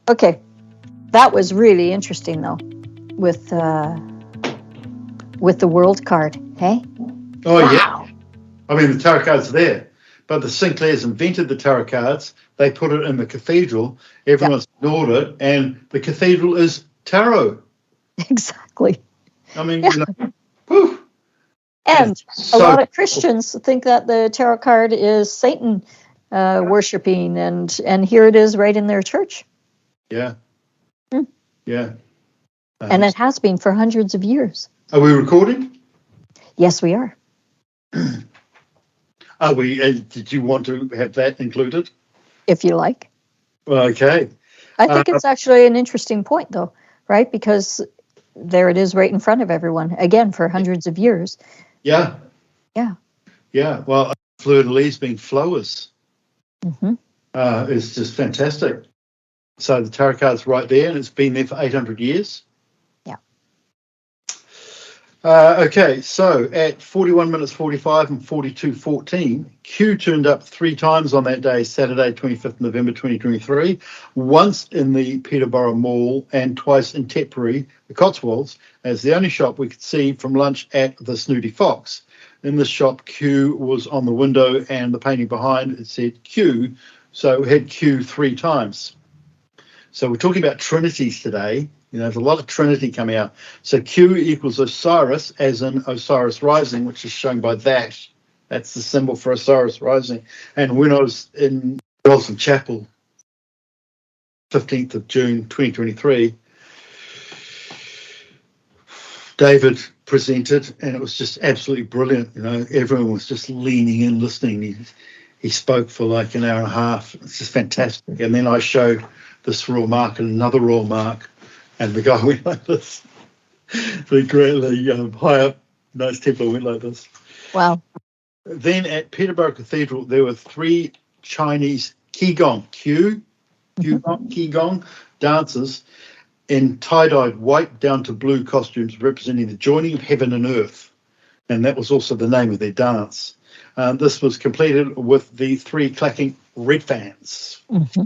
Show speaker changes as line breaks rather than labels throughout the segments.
Okay, that was really interesting though, with the world card. Hey,
Oh,
wow.
yeah. I mean, the tarot cards are there, but the Sinclairs invented the tarot cards. They put it in the cathedral. Everyone's ignored it, and the cathedral is tarot.
Exactly.
I mean,
Yeah.
Whew.
And
So,
a lot of Christians think that the tarot card is Satan worshiping, and here it is right in their church.
Yeah. Yeah.
And it has been for hundreds of years.
Are we recording?
Yes, we are.
Are we? Did you want to have that included?
If you like.
Okay.
I think it's actually an interesting point, though, right? Because there it is right in front of everyone, again, for hundreds of years.
Yeah.
Yeah.
Yeah. Well, fleur-de-lis being flowers
Mm-hmm.
is just fantastic. So the tarot card's right there, and it's been there for 800 years.
Yeah.
Okay, so at 41 minutes 45 and 42:14, Q turned up 3 times on that day, Saturday, 25th November 2023, once in the Peterborough Mall and twice in Tetbury, the Cotswolds, as the only shop we could see from lunch at the Snooty Fox. In this shop, Q was on the window, and the painting behind it said Q, so we had Q 3 times. So we're talking about trinities today. There's a lot of trinity coming out. So Q equals Osiris, as in Osiris rising, which is shown by that. That's the symbol for Osiris rising. And when I was in Wilson Chapel, 15th of June 2023, David presented, and it was just absolutely brilliant. Everyone was just leaning in, listening. He spoke for like an hour and a half. It's just fantastic. And then I showed this royal mark and another royal mark, and the guy went like this. The greatly high up, nice Templar went like this.
Wow.
Then at Peterborough Cathedral, there were 3 Chinese Qigong, Qigong dancers in tie-dyed white down to blue costumes representing the joining of heaven and earth. And that was also the name of their dance. This was completed with the 3 clacking red fans.
Mm-hmm.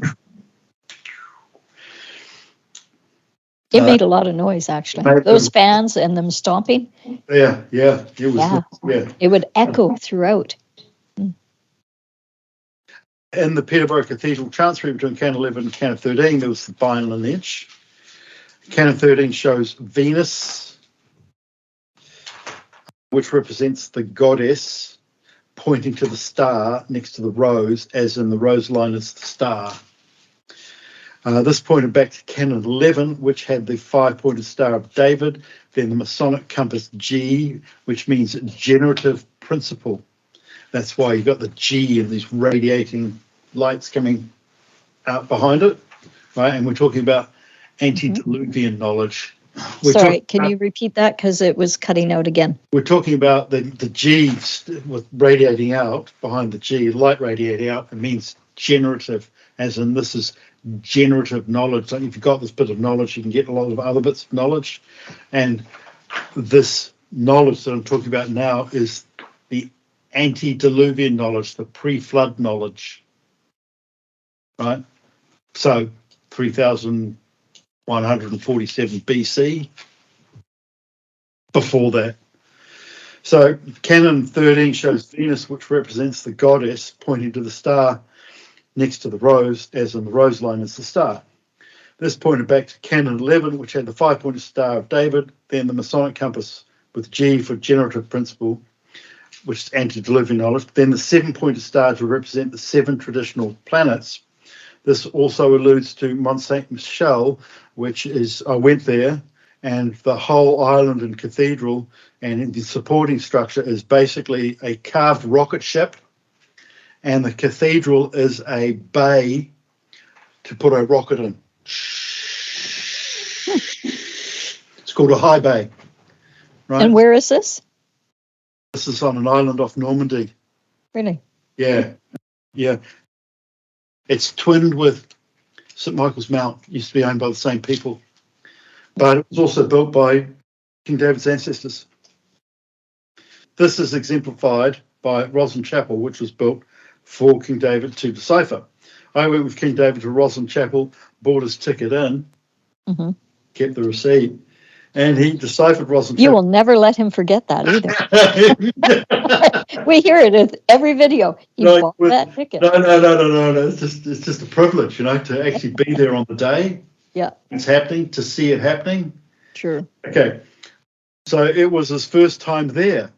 It made a lot of noise, actually. Those fans and them stomping.
Yeah. It was.
Yeah. It would echo throughout.
In the Peterborough Cathedral chancery between Canon 11 and Canon 13, there was the Violin Edge. Canon 13 shows Venus, which represents the goddess, pointing to the star next to the rose, as in the rose line is the star. This pointed back to Canon 11, which had the 5-pointed Star of David, then the Masonic compass G, which means generative principle. That's why you've got the G and these radiating lights coming out behind it, right? And we're talking about antediluvian knowledge.
Sorry, can you repeat that? Because it was cutting out again.
We're talking about the G with radiating out behind the G, light radiating out. It means generative, as in this is generative knowledge. So if you've got this bit of knowledge, you can get a lot of other bits of knowledge. And this knowledge that I'm talking about now is the antediluvian knowledge, the pre-flood knowledge, right? So 3,147 BC, before that. So Canon 13 shows Venus, which represents the goddess, pointing to the star next to the rose, as in the rose line is the star. This pointed back to Canon 11, which had the 5-pointed Star of David, then the Masonic compass with G for generative principle, which is antediluvian knowledge, then the 7-pointed star to represent the 7 traditional planets. This also alludes to Mont Saint Michel, which is, I went there, and the whole island and cathedral and the supporting structure is basically a carved rocket ship, and the cathedral is a bay to put a rocket in. It's called a high bay. Right?
And where is this?
This is on an island off Normandy.
Really?
Yeah. It's twinned with St. Michael's Mount. It used to be owned by the same people. But it was also built by King David's ancestors. This is exemplified by Roslyn Chapel, which was built for King David to decipher. I went with King David to Roslyn Chapel, bought his ticket in,
Hmm.
kept the receipt, and he deciphered Roslyn
You
Chapel.
will never let him forget that either. We hear it in every video. He bought that ticket.
No. It's just a privilege, to actually be there on the day.
Yeah,
It's happening, to see it happening.
sure.
Okay. So it was his first time there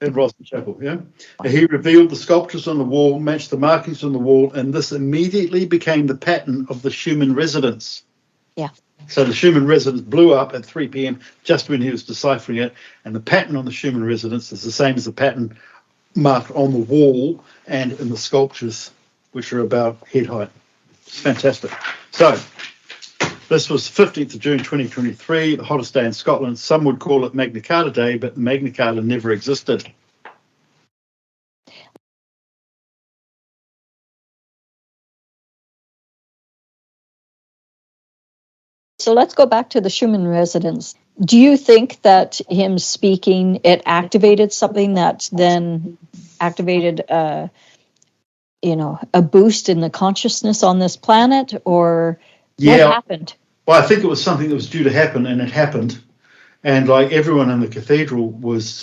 in Roslyn Chapel, yeah? And he revealed the sculptures on the wall, matched the markings on the wall, and this immediately became the pattern of the Schumann residence.
Yeah.
So the Schumann residence blew up at 3 p.m. just when he was deciphering it, and the pattern on the Schumann residence is the same as the pattern marked on the wall and in the sculptures, which are about head height. It's fantastic. So this was 15th of June 2023, the hottest day in Scotland. Some would call it Magna Carta Day, but Magna Carta never existed.
So let's go back to the Schumann residence. Do you think that him speaking, it activated something that then activated a boost in the consciousness on this planet, or what happened?
Well, I think it was something that was due to happen, and it happened. And like everyone in the cathedral was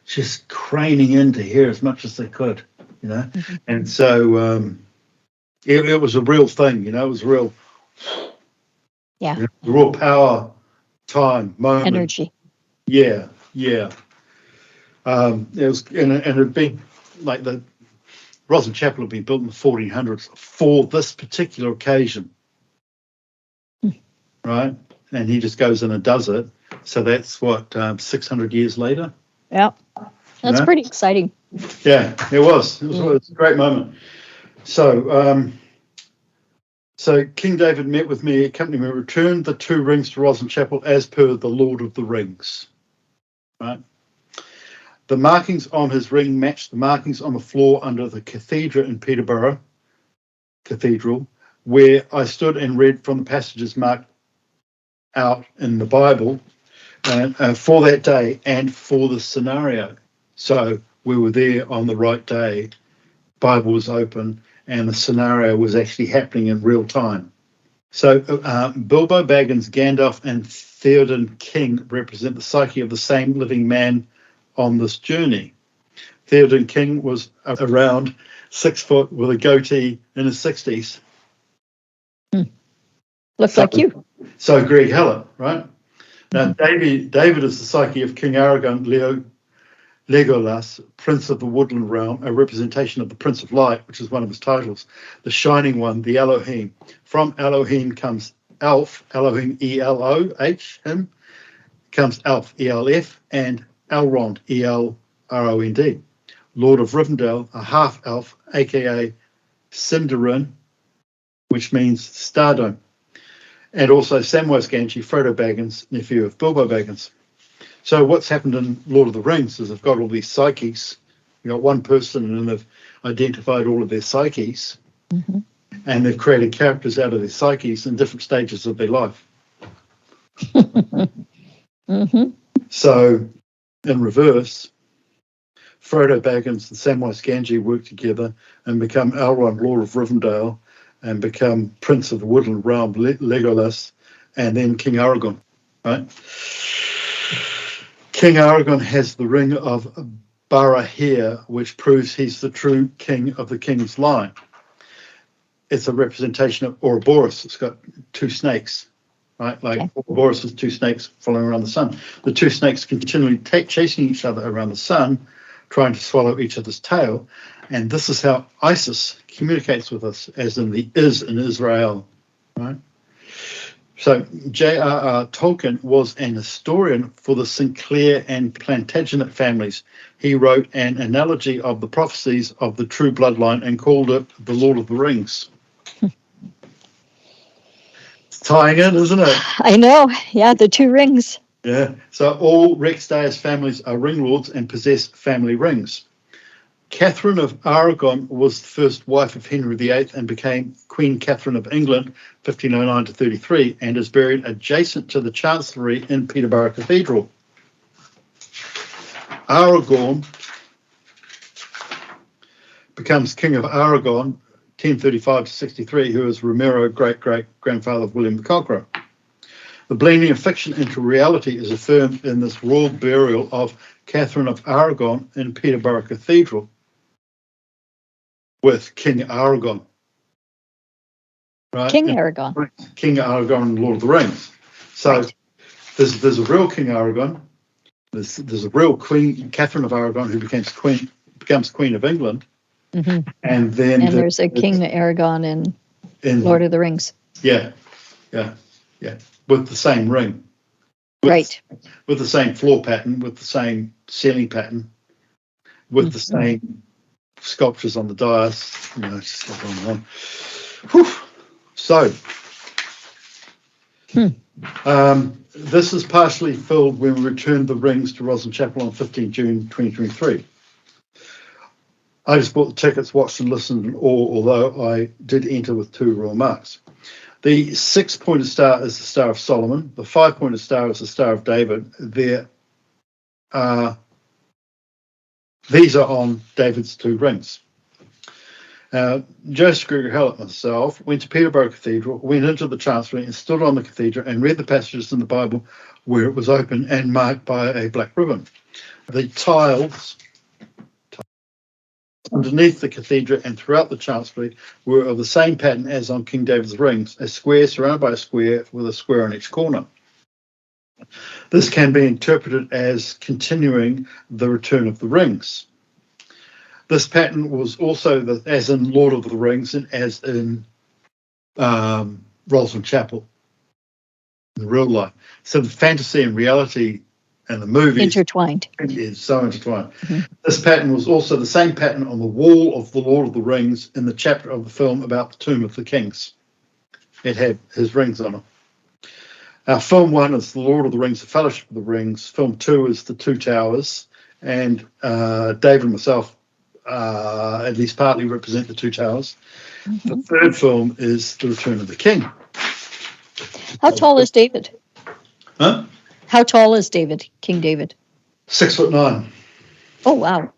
just craning in to hear as much as they could,
Mm-hmm.
And so it was a real thing, it was real.
Yeah.
Raw power, time, moment.
Energy.
Yeah. It was, and it had been like the Roslyn Chapel had been built in the 1400s for this particular occasion, right? And he just goes in and does it. So that's what 600 years later.
Yeah, that's pretty exciting.
Yeah, it was. It was a great moment. So. So King David met with me, accompanied me, returned the 2 rings to Roslyn Chapel as per the Lord of the Rings. Right. The markings on his ring matched the markings on the floor under the cathedral in Peterborough Cathedral, where I stood and read from the passages marked out in the Bible for that day and for the scenario. So we were there on the right day, Bible was open, and the scenario was actually happening in real time. So Bilbo Baggins, Gandalf, and Theoden King represent the psyche of the same living man on this journey. Theoden King was around 6 foot with a goatee in his 60s.
Looks like you.
So Greg Hallett, right? Now, David is the psyche of King Aragorn, Legolas, Prince of the Woodland Realm, a representation of the Prince of Light, which is one of his titles, the Shining One, the Elohim. From Elohim comes Elf, Elohim, E-L-O-H, him, comes Elf, E-L-F, and Elrond, E-L-R-O-N-D. Lord of Rivendell, a half-elf, a.k.a. Sindarin, which means Stardome. And also Samwise Gamgee, Frodo Baggins, nephew of Bilbo Baggins. So what's happened in Lord of the Rings is they've got all these psyches. You've got one person and they've identified all of their psyches, and they've created characters out of their psyches in different stages of their life. So in reverse, Frodo Baggins and Samwise Gamgee work together and become Elrond, Lord of Rivendell, and become Prince of the Woodland Realm, Legolas, and then King Aragorn, right? King Aragorn has the ring of Barahir, which proves he's the true king of the king's line. It's a representation of Ouroboros. It's got 2 snakes, right? Like Ouroboros is 2 snakes following around the sun. The 2 snakes continually chasing each other around the sun, trying to swallow each other's tail. And this is how Isis communicates with us, as in the is in Israel, right? So J.R.R. Tolkien was an historian for the Sinclair and Plantagenet families. He wrote an analogy of the prophecies of the true bloodline and called it the Lord of the Rings. It's tying in, isn't it?
I know. Yeah, the 2 rings.
Yeah. So all Rex Deus families are ring lords and possess family rings. Catherine of Aragon was the first wife of Henry VIII and became Queen Catherine of England, 1509 to 33, and is buried adjacent to the Chancellery in Peterborough Cathedral. Aragorn becomes King of Aragon, 1035 to 63, who is Romero, great-great-grandfather of William the Conqueror. The blending of fiction into reality is affirmed in this royal burial of Catherine of Aragon in Peterborough Cathedral with King Aragon. Right?
King Aragon.
King Aragon, Lord of the Rings. So
Right.
there's a real King Aragon. There's a real Queen Catherine of Aragon who becomes Queen of England, and then
there's a King Aragon in Lord of the Rings.
Yeah, with the same ring,
Right.
with the same floor pattern, with the same ceiling pattern, with the same sculptures on the dais. It's just on and on. Whew. So. This is partially filled when we returned the rings to Roslyn Chapel on 15 June 2023. I just bought the tickets, watched and listened in awe, although I did enter with 2 royal marks. The 6-pointed star is the Star of Solomon. The 5-pointed star is the Star of David. These are on David's 2 rings. Joseph Gregory Hallett myself went to Peterborough Cathedral, went into the chancellery and stood on the cathedral and read the passages in the Bible where it was open and marked by a black ribbon. The tiles underneath the cathedral and throughout the chancellery were of the same pattern as on King David's rings, a square surrounded by a square with a square on each corner. This can be interpreted as continuing the return of the rings. This pattern was also, as in Lord of the Rings and as in Roslyn Chapel, in real life. So the fantasy and reality and the movie
intertwined.
Is so intertwined. This pattern was also the same pattern on the wall of the Lord of the Rings in the chapter of the film about the Tomb of the Kings. It had his rings on it. Film 1 is the Lord of the Rings, the Fellowship of the Rings. Film 2 is the Two Towers. And David and myself at least partly represent the Two Towers. The 3rd film is The Return of the King.
How tall is David?
Huh?
How tall is David, King David?
6'9".
Oh, wow.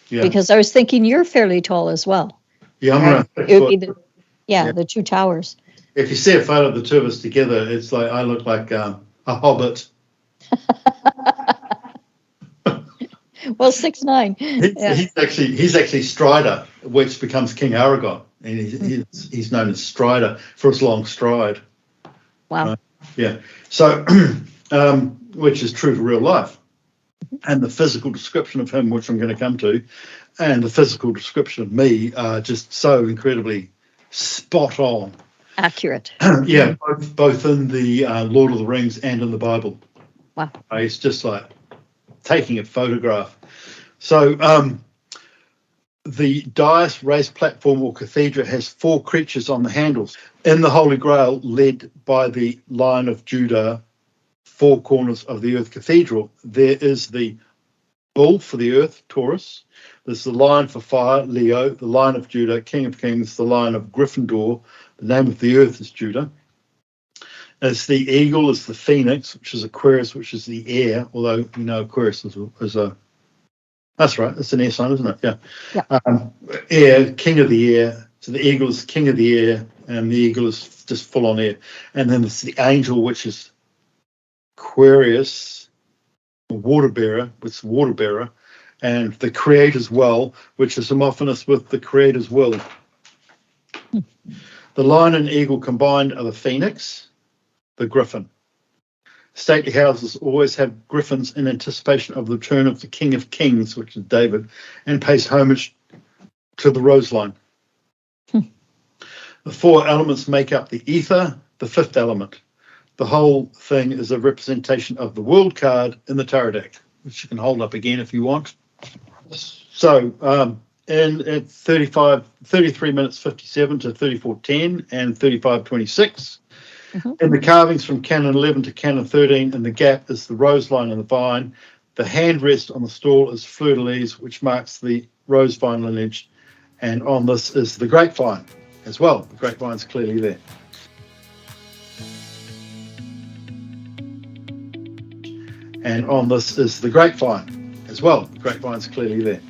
Yeah.
Because I was thinking you're fairly tall as well.
Yeah, I'm around 6
It would
foot.
be the Two Towers.
If you see a photo of the two of us together, it's like I look like a hobbit.
Well, 6'9".
He's actually Strider, which becomes King Aragon, and he's known as Strider for his long stride.
Wow.
Yeah. So, which is true to real life, and the physical description of him, which I'm going to come to, and the physical description of me are just so incredibly spot on.
Accurate.
Yeah, both in the Lord of the Rings and in the Bible.
Wow.
It's just like taking a photograph. So the dais, raised platform or cathedral has 4 creatures on the handles. In the Holy Grail, led by the Lion of Judah, 4 corners of the Earth Cathedral, there is the bull for the earth, Taurus. There's the lion for fire, Leo, the Lion of Judah, King of Kings, the Lion of Gryffindor. The name of the earth is Judah. It's the eagle, is the phoenix, which is Aquarius, which is the air, although we know Aquarius is a that's right, it's an air sign, isn't it? Yeah. Air, king of the air. So the eagle is king of the air, and the eagle is just full on air. And then it's the angel, which is Aquarius, water bearer, and the creator's well, which is homophonous with the creator's will. The lion and eagle combined are the phoenix, the griffin. Stately houses always have griffins in anticipation of the return of the King of Kings, which is David, and pays homage to the rose line. The 4 elements make up the ether, the 5th element. The whole thing is a representation of the world card in the tarot deck, which you can hold up again if you want. So at 33 minutes 57 to 34:10 and 35:26. In the carvings from Canon 11 to Canon 13, in the gap is the rose line and the vine. The hand rest on the stall is fleur-de-lis, which marks the rose vine lineage. And on this is the grapevine as well. The grapevine's clearly there. And on this is the grapevine as well. The grapevine's clearly there.